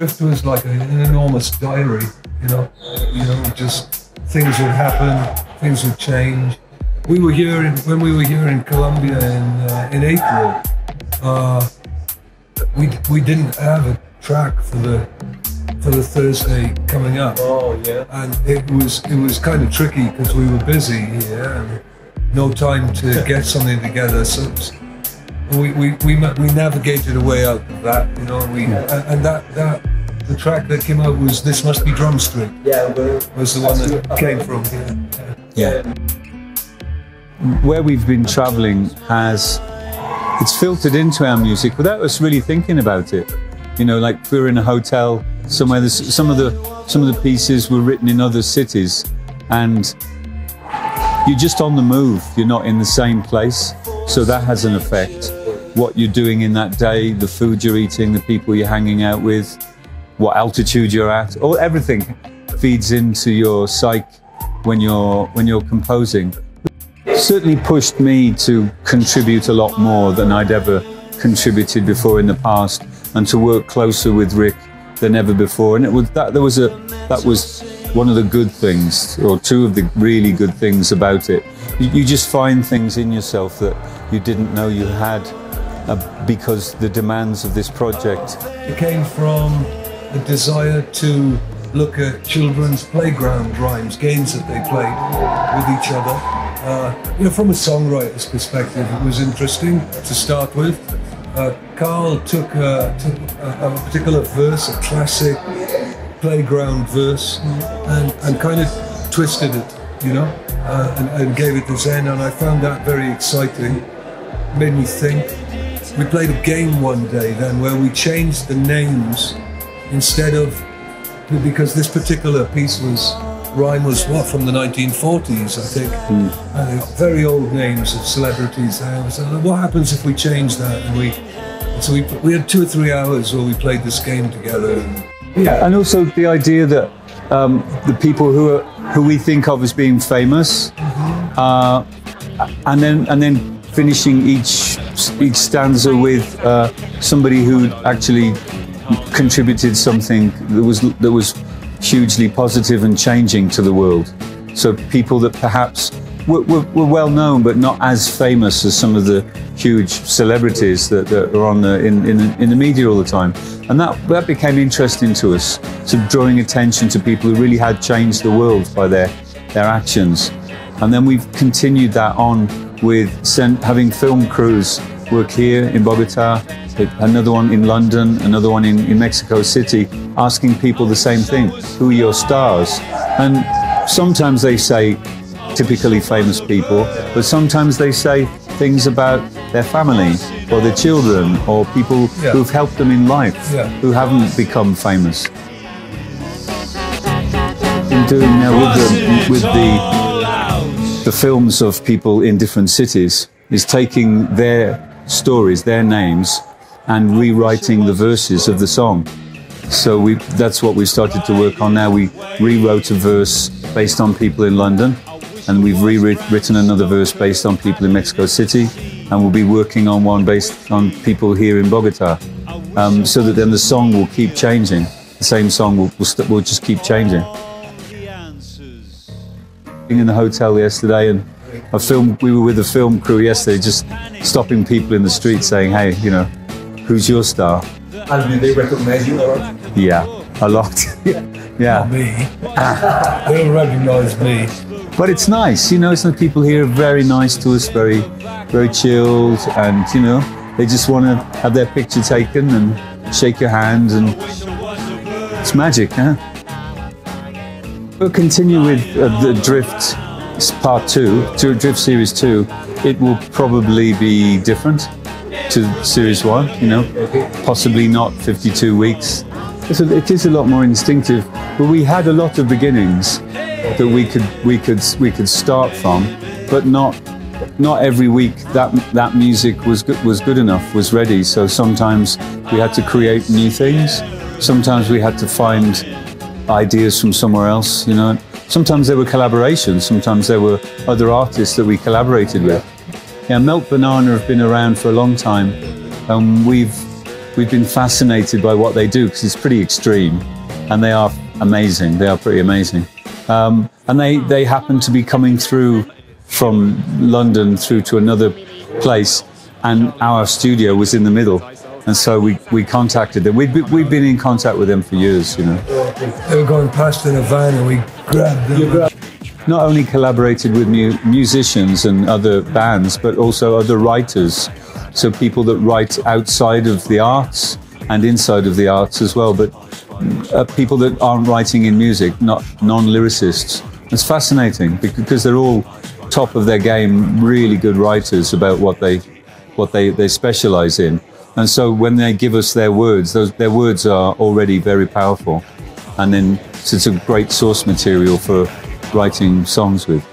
It was like an enormous diary, just things would happen, things would change. When we were here in Colombia in April, we didn't have a track for the Thursday coming up. Oh yeah. And it was kind of tricky because we were busy here and no time to get something together. So we navigated a way out of that, and that the track that came out was "This Must Be Drum Street." Yeah, was the one that came from here. Yeah. Where we've been traveling it's filtered into our music without us really thinking about it. Like if we were in a hotel somewhere, some of the pieces were written in other cities, and you're just on the move. You're not in the same place, so that has an effect. What you're doing in that day, the food you're eating, the people you're hanging out with, what altitude you're at, everything feeds into your psyche when you're composing. It certainly pushed me to contribute a lot more than I'd ever contributed before in the past, and to work closer with Rick than ever before. And that was one of the good things, or two of the really good things about it. You just find things in yourself that you didn't know you had because the demands of this project. It came from the desire to look at children's playground rhymes, games that they played with each other. From a songwriter's perspective, it was interesting to start with. Carl took a particular verse, a classic playground verse, and kind of twisted it, and gave it to Zen, and I found that very exciting. Made me think. We played a game one day then where we changed the names instead of, because this particular rhyme was from the 1940s, I think. Very old names of celebrities there. So what happens if we change that? And so we had 2 or 3 hours where we played this game together. And also the idea that the people who we think of as being famous, and then finishing each stanza with somebody who actually contributed something that was hugely positive and changing to the world. So people that perhaps were well known but not as famous as some of the huge celebrities that are on in the media all the time. And that became interesting to us, so drawing attention to people who really had changed the world by their actions. And then we've continued that on with having film crews work here in Bogotá, another one in London, another one in Mexico City, asking people the same thing: who are your stars? And sometimes they say typically famous people, but sometimes they say things about their family or their children or people who've helped them in life, who haven't become famous. I'm doing now with the films of people in different cities is taking their stories, their names, and rewriting the verses of the song. So that's what we've started to work on now. We rewrote a verse based on people in London, and we've rewritten another verse based on people in Mexico City, and we'll be working on one based on people here in Bogotá, so that then the song will keep changing. The same song will just keep changing. In the hotel yesterday, and we were with a film crew yesterday, just stopping people in the street saying, hey, who's your star? And do they recognize you a lot? Yeah, a lot. Yeah. Not me. They don't recognize me. But it's nice, some people here are very nice to us, very, very chilled, and they just want to have their picture taken and shake your hand, and it's magic, huh? We'll continue with the Drift Part 2, Drift Series 2. It will probably be different to Series 1, possibly not 52 weeks. It is a lot more instinctive, but we had a lot of beginnings that we could start from, but not every week that music was good enough, was ready. So sometimes we had to create new things. Sometimes we had to find ideas from somewhere else, Sometimes there were collaborations, sometimes there were other artists that we collaborated with. Yeah, Melt Banana have been around for a long time. We've we've been fascinated by what they do because it's pretty extreme, and they are amazing. They are pretty amazing, and they happen to be coming through from London through to another place, and our studio was in the middle, and so we contacted them. We've been in contact with them for years, you know. They were going past in a van, and we grabbed them. Not only collaborated with musicians and other bands, but also other writers. So people that write outside of the arts and inside of the arts as well, but people that aren't writing in music, not non-lyricists. It's fascinating because they're all top of their game, really good writers about what they specialize in. And so when they give us their words, their words are already very powerful. And then so it's a great source material for writing songs with.